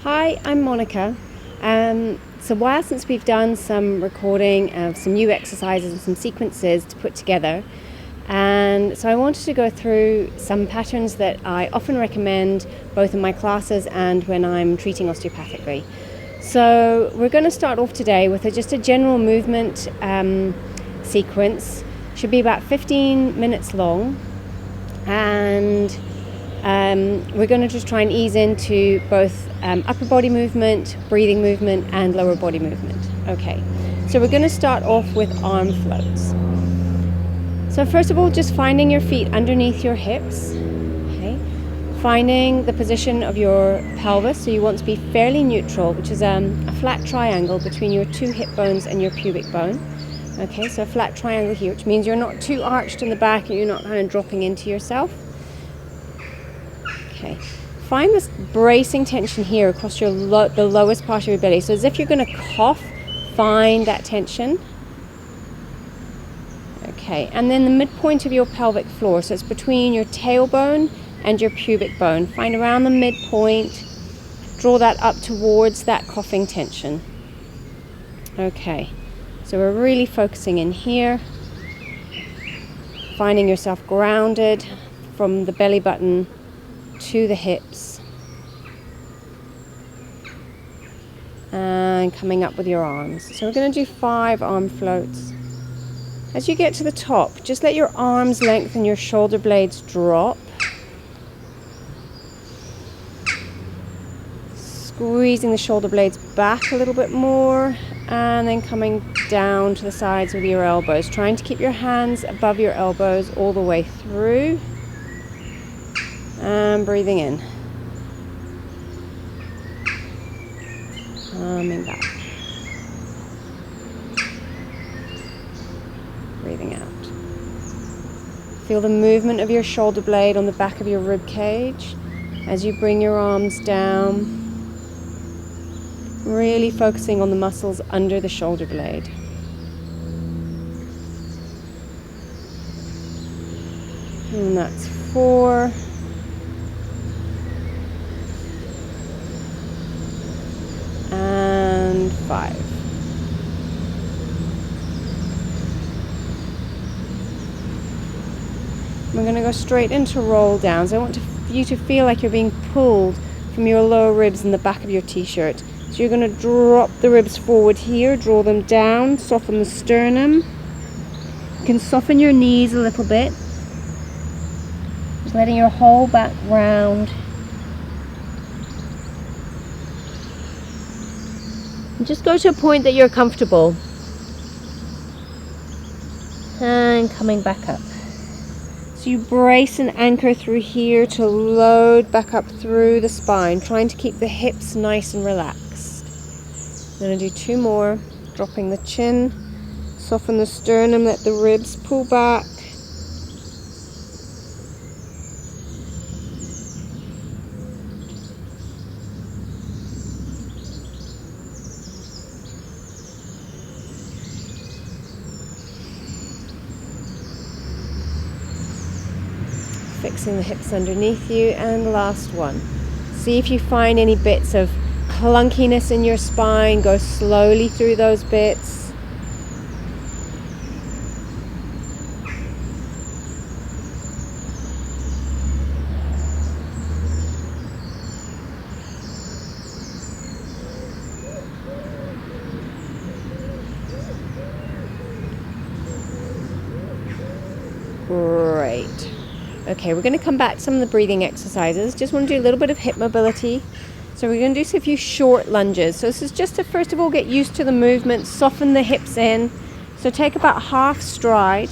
Hi, I'm Monica. It's a while since we've done some recording of some new exercises and some sequences to put together. And so I wanted to go through some patterns that I often recommend both in my classes and when I'm treating osteopathically. So we're going to start off today with just a general movement sequence. Should be about 15 minutes long. And we're going to just try and ease into both upper body movement, breathing movement, and lower body movement. Okay, so we're going to start off with arm floats. So first of all, just finding your feet underneath your hips. Okay, finding the position of your pelvis. So you want to be fairly neutral, which is a flat triangle between your two hip bones and your pubic bone. Okay, so a flat triangle here, which means you're not too arched in the back and you're not kind of dropping into yourself. Okay, find this bracing tension here across your the lowest part of your belly. So as if you're going to cough, find that tension. Okay, and then the midpoint of your pelvic floor. So it's between your tailbone and your pubic bone. Find around the midpoint. Draw that up towards that coughing tension. Okay, so we're really focusing in here. Finding yourself grounded from the belly button to the hips, and coming up with your arms. So we're going to do 5 arm floats. As you get to the top, just let your arms lengthen, your shoulder blades drop, squeezing the shoulder blades back a little bit more, and then coming down to the sides with your elbows, trying to keep your hands above your elbows all the way through. And breathing in, coming back, breathing out. Feel the movement of your shoulder blade on the back of your rib cage as you bring your arms down, really focusing on the muscles under the shoulder blade. And that's 4. And 5. We're going to go straight into roll downs. I want you to feel like you're being pulled from your lower ribs in the back of your t-shirt. So you're going to drop the ribs forward here, draw them down, soften the sternum. You can soften your knees a little bit. Just letting your whole back round. Just go to a point that you're comfortable. And coming back up. So you brace and anchor through here to load back up through the spine, trying to keep the hips nice and relaxed. I'm going to do 2 more. Dropping the chin, soften the sternum, let the ribs pull back. Fixing the hips underneath you, and the last one. See if you find any bits of clunkiness in your spine. Go slowly through those bits. Great. Okay, we're going to come back to some of the breathing exercises. Just want to do a little bit of hip mobility. So we're going to do a few short lunges. So this is just to first of all get used to the movement, soften the hips in. So take about half stride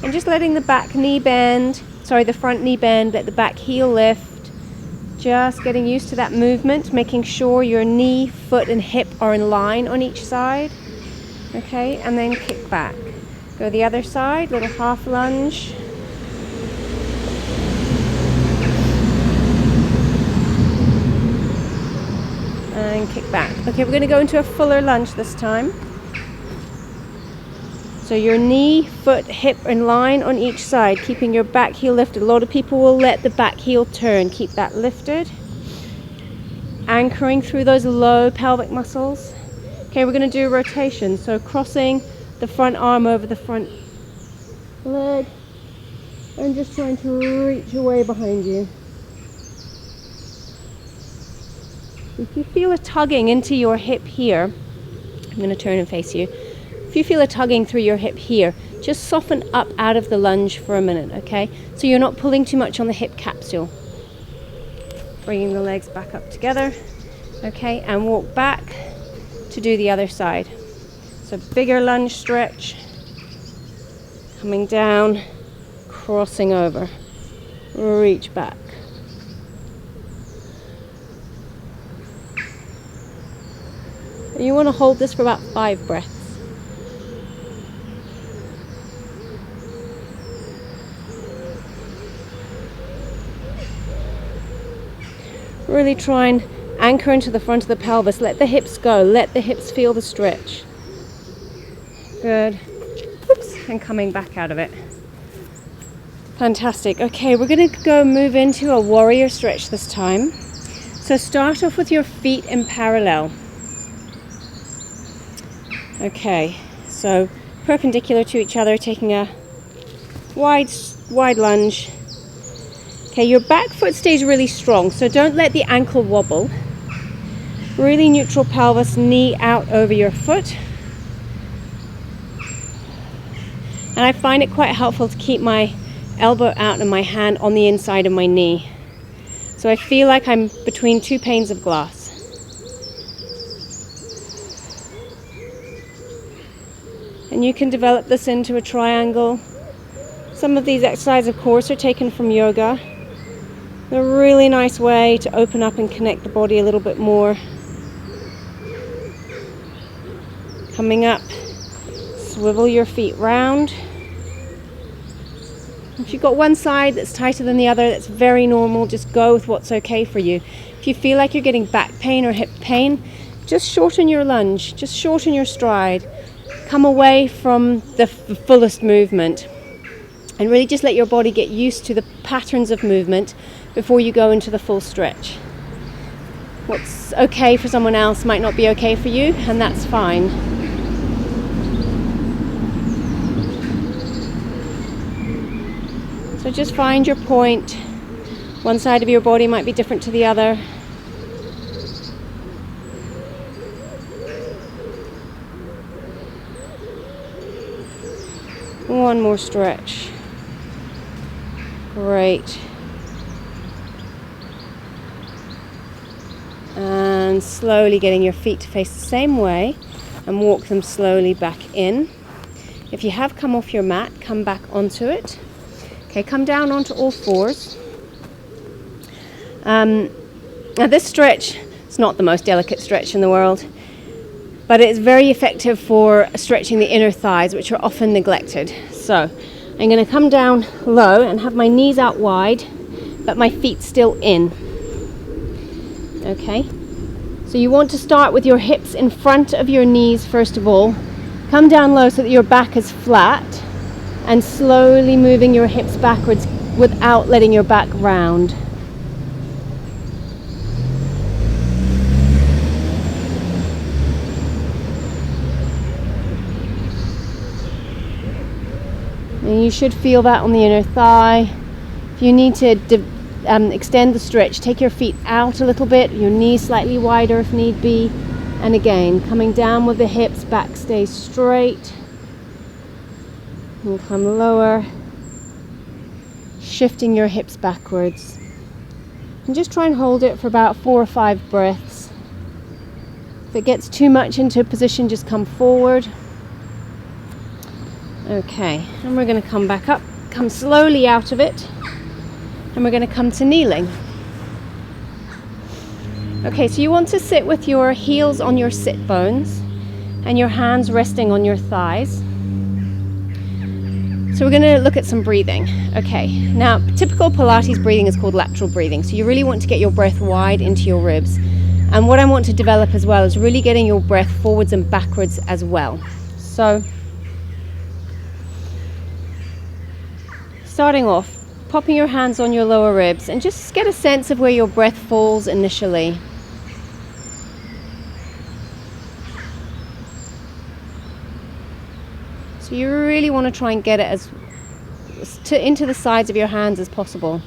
and just letting the front knee bend, let the back heel lift. Just getting used to that movement, making sure your knee, foot and hip are in line on each side. Okay, and then kick back. Go the other side, little half lunge. And kick back. Okay, we're going to go into a fuller lunge this time. So your knee, foot, hip in line on each side, keeping your back heel lifted. A lot of people will let the back heel turn. Keep that lifted. anchoring through those low pelvic muscles. Okay, we're going to do a rotation, so crossing the front arm over the front leg and just trying to reach away behind you. If you feel a tugging into your hip here, I'm going to turn and face you. If you feel a tugging through your hip here, just soften up out of the lunge for a minute, okay? So you're not pulling too much on the hip capsule. Bringing the legs back up together, okay? And walk back to do the other side. So bigger lunge stretch, coming down, crossing over, reach back. And you want to hold this for about 5 breaths. Really try and anchor into the front of the pelvis. Let the hips go. Let the hips feel the stretch. Good. Oops. And coming back out of it. Fantastic. Okay, we're going to go move into a warrior stretch this time. So start off with your feet in parallel. Okay, so perpendicular to each other, taking a wide lunge. Okay, your back foot stays really strong, so don't let the ankle wobble. Really neutral pelvis, knee out over your foot. And I find it quite helpful to keep my elbow out and my hand on the inside of my knee. So I feel like I'm between 2 panes of glass. And you can develop this into a triangle. Some of these exercises, of course, are taken from yoga. They're a really nice way to open up and connect the body a little bit more. Coming up, swivel your feet round. If you've got one side that's tighter than the other, that's very normal. Just go with what's okay for you. If you feel like you're getting back pain or hip pain, just shorten your lunge, just shorten your stride. Come away from the fullest movement and really just let your body get used to the patterns of movement before you go into the full stretch. What's okay for someone else might not be okay for you, and that's fine. So just find your point. One side of your body might be different to the other. One more stretch. Great. And slowly getting your feet to face the same way and walk them slowly back in. If you have come off your mat, come back onto it. Okay, come down onto all fours. Now this stretch is not the most delicate stretch in the world, but it's very effective for stretching the inner thighs, which are often neglected. So I'm going to come down low and have my knees out wide, but my feet still in. Okay, so you want to start with your hips in front of your knees first of all. Come down low so that your back is flat, and slowly moving your hips backwards without letting your back round. And you should feel that on the inner thigh. If you need to extend the stretch, take your feet out a little bit, your knees slightly wider if need be. And again, coming down with the hips, back stays straight. And come lower, shifting your hips backwards. And just try and hold it for about 4 or 5 breaths. If it gets too much into a position, just come forward. Okay, and we're going to come back up, come slowly out of it, and we're going to come to kneeling. Okay, so you want to sit with your heels on your sit bones and your hands resting on your thighs. So we're going to look at some breathing. Okay, now typical Pilates breathing is called lateral breathing, so you really want to get your breath wide into your ribs. And what I want to develop as well is really getting your breath forwards and backwards as well. So starting off, popping your hands on your lower ribs and just get a sense of where your breath falls initially. So you really want to try and get it into the sides of your hands as possible.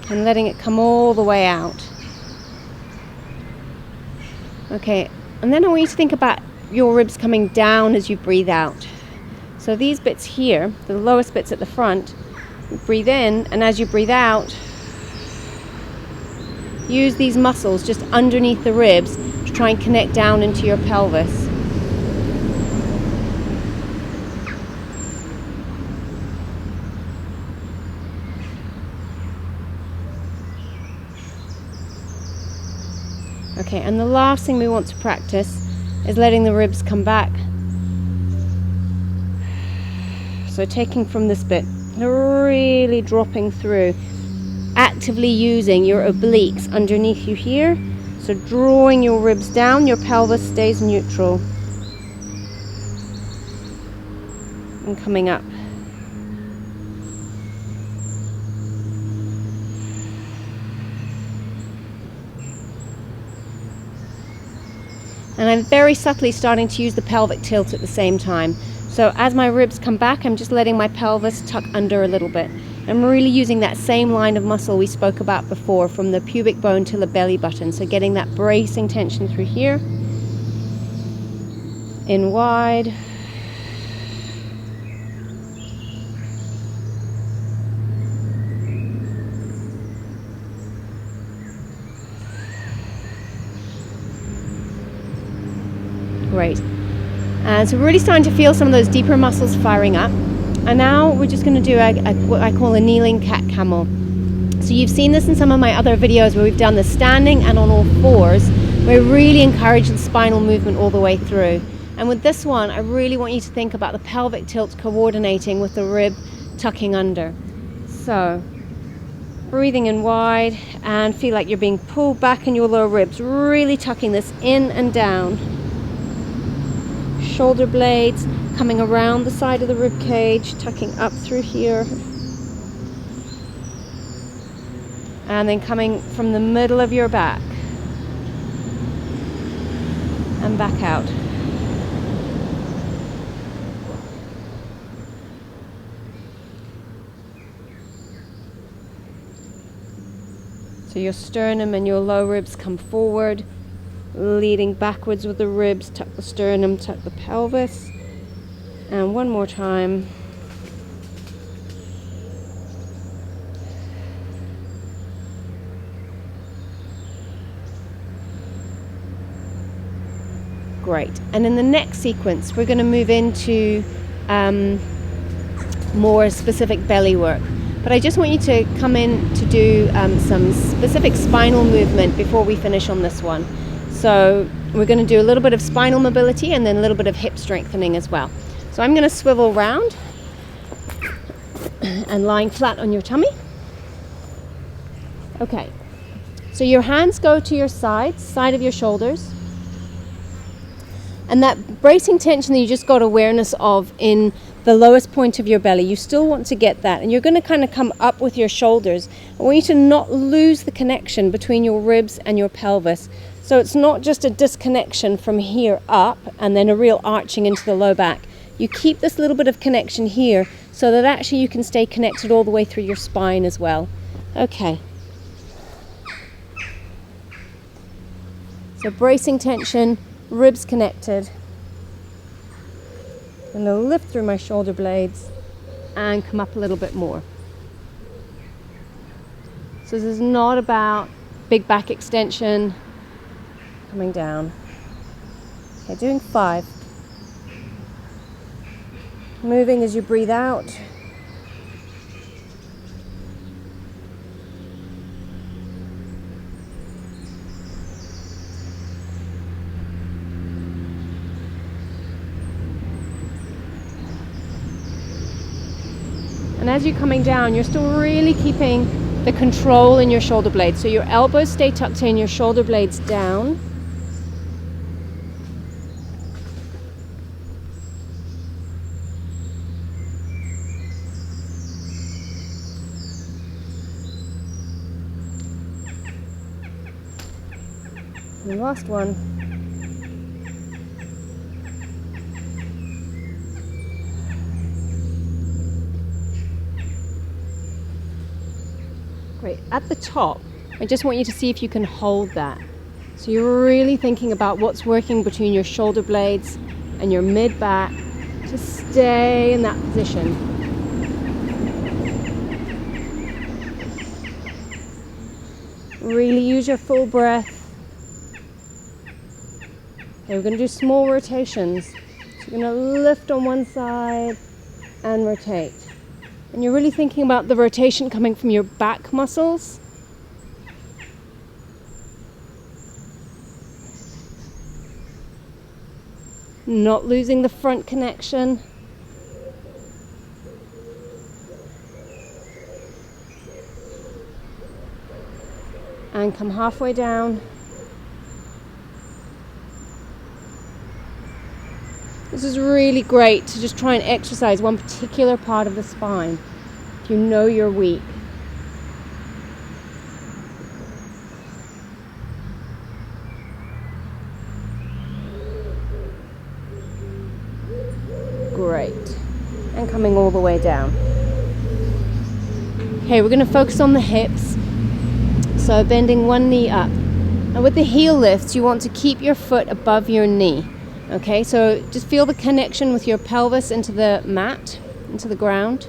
And letting it come all the way out. Okay, and then I want you to think about your ribs coming down as you breathe out. So these bits here, the lowest bits at the front, breathe in, and as you breathe out, use these muscles just underneath the ribs to try and connect down into your pelvis. Okay, and the last thing we want to practice is letting the ribs come back. So taking from this bit, really dropping through, actively using your obliques underneath you here. So drawing your ribs down, your pelvis stays neutral. And coming up. And I'm very subtly starting to use the pelvic tilt at the same time. So as my ribs come back, I'm just letting my pelvis tuck under a little bit. I'm really using that same line of muscle we spoke about before, from the pubic bone to the belly button. So getting that bracing tension through here. In wide. Great. And so we're really starting to feel some of those deeper muscles firing up. And now we're just going to do what I call a kneeling cat camel. So you've seen this in some of my other videos where we've done the standing and on all fours. We really encourage the spinal movement all the way through. And with this one, I really want you to think about the pelvic tilt coordinating with the rib tucking under. So breathing in wide and feel like you're being pulled back in your lower ribs, really tucking this in and down. Shoulder blades coming around the side of the rib cage, tucking up through here. And then coming from the middle of your back and back out. So your sternum and your low ribs come forward, leading backwards with the ribs, tuck the sternum, tuck the pelvis. And one more time. Great. And in the next sequence, we're going to move into more specific belly work. But I just want you to come in to do some specific spinal movement before we finish on this one. So we're going to do a little bit of spinal mobility and then a little bit of hip strengthening as well. So I'm going to swivel round and lying flat on your tummy. Okay, so your hands go to your side of your shoulders. And that bracing tension that you just got awareness of in the lowest point of your belly, you still want to get that. And you're going to kind of come up with your shoulders. I want you to not lose the connection between your ribs and your pelvis. So it's not just a disconnection from here up and then a real arching into the low back. You keep this little bit of connection here so that actually you can stay connected all the way through your spine as well. Okay. So bracing tension, ribs connected. I'm going to lift through my shoulder blades and come up a little bit more. So this is not about big back extension, coming down. Okay, doing 5. Moving as you breathe out. And as you're coming down, you're still really keeping the control in your shoulder blades. So your elbows stay tucked in, your shoulder blades down. And last one. at the top, I just want you to see if you can hold that. So you're really thinking about what's working between your shoulder blades and your mid-back. Just stay in that position. Really use your full breath. Okay, we're going to do small rotations. So you're going to lift on one side and rotate. And you're really thinking about the rotation coming from your back muscles. Not losing the front connection. And come halfway down. This is really great to just try and exercise one particular part of the spine if you know you're weak. Great. And coming all the way down. Okay, we're going to focus on the hips. So bending one knee up. And with the heel lifts, you want to keep your foot above your knee. Okay, so just feel the connection with your pelvis into the mat, into the ground.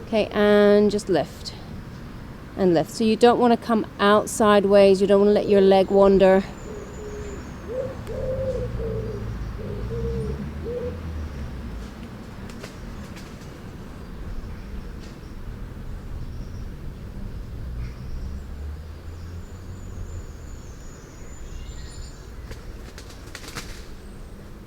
Okay, and just lift. And lift. So you don't want to come out sideways. You don't want to let your leg wander.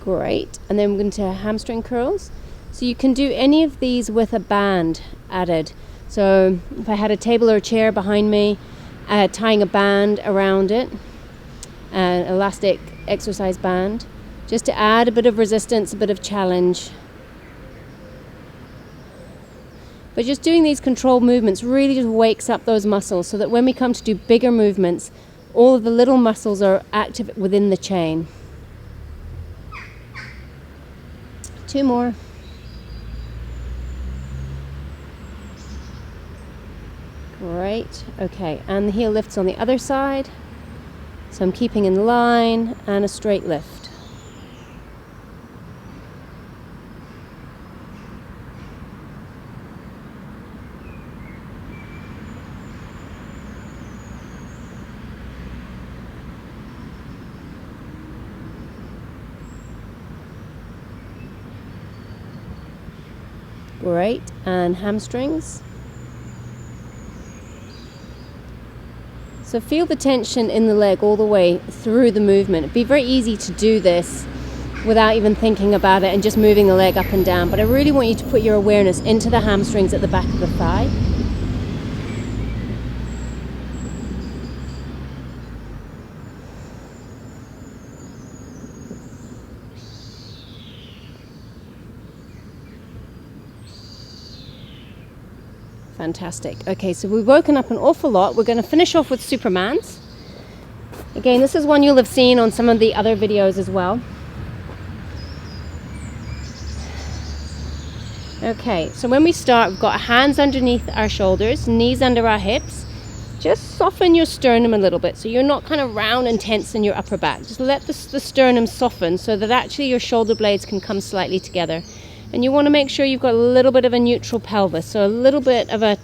Great. And then we're going to hamstring curls. So you can do any of these with a band added. So if I had a table or a chair behind me, tying a band around it, an elastic exercise band, just to add a bit of resistance, a bit of challenge. But just doing these controlled movements really just wakes up those muscles so that when we come to do bigger movements, all of the little muscles are active within the chain. 2 more. Great. Okay, and the heel lifts on the other side. So I'm keeping in line and a straight lift. Great, and hamstrings. So feel the tension in the leg all the way through the movement. It'd be very easy to do this without even thinking about it and just moving the leg up and down. But I really want you to put your awareness into the hamstrings at the back of the thigh. Fantastic. Okay, so we've woken up an awful lot. We're going to finish off with Supermans. Again, this is one you'll have seen on some of the other videos as well. Okay, so when we start, we've got hands underneath our shoulders, knees under our hips. Just soften your sternum a little bit so you're not kind of round and tense in your upper back. Just let the sternum soften so that actually your shoulder blades can come slightly together. And you want to make sure you've got a little bit of a neutral pelvis, so a little bit of a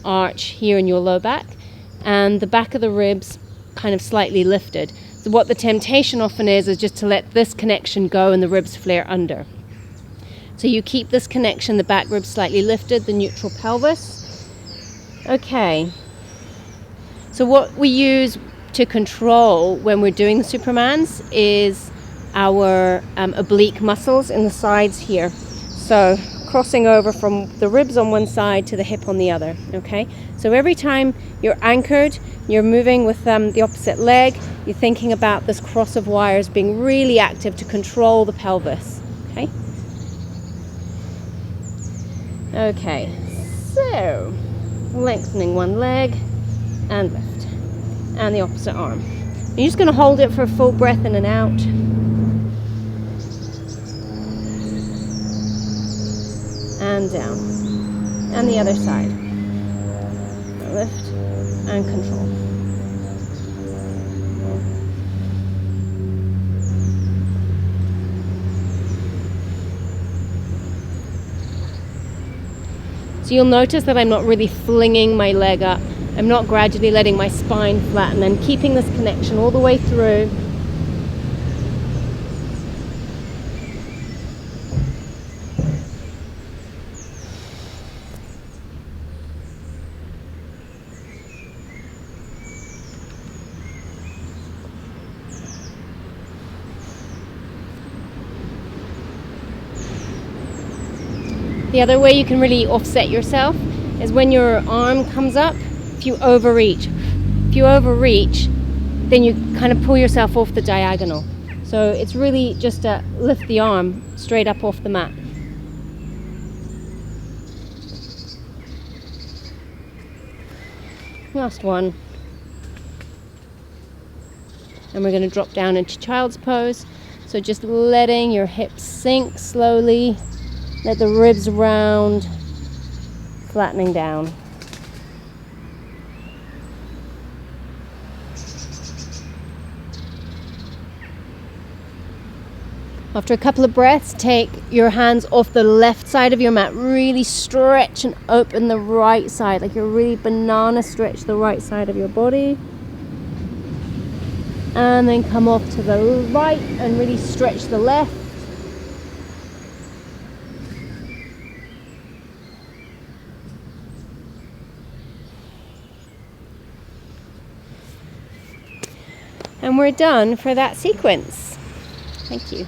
arch here in your low back, and the back of the ribs kind of slightly lifted. So what the temptation often is just to let this connection go and the ribs flare under. So you keep this connection, the back ribs slightly lifted, the neutral pelvis. Okay. So what we use to control when we're doing the Supermans is our oblique muscles in the sides here. So crossing over from the ribs on one side to the hip on the other. Okay, so every time you're anchored, you're moving with the opposite leg, you're thinking about this cross of wires being really active to control the pelvis. Okay. Okay, so lengthening one leg and lift, and the opposite arm. You're just going to hold it for a full breath in and out. And down, and the other side. Lift and control. So you'll notice that I'm not really flinging my leg up. I'm not gradually letting my spine flatten. I'm keeping this connection all the way through. The other way you can really offset yourself is when your arm comes up, if you overreach. If you overreach, then you kind of pull yourself off the diagonal. So it's really just to lift the arm straight up off the mat. Last one. And we're going to drop down into child's pose. So just letting your hips sink slowly. Let the ribs round, flattening down. After a couple of breaths, take your hands off the left side of your mat. Really stretch and open the right side, like you're really banana stretch the right side of your body. And then come off to the right and really stretch the left. And we're done for that sequence. Thank you.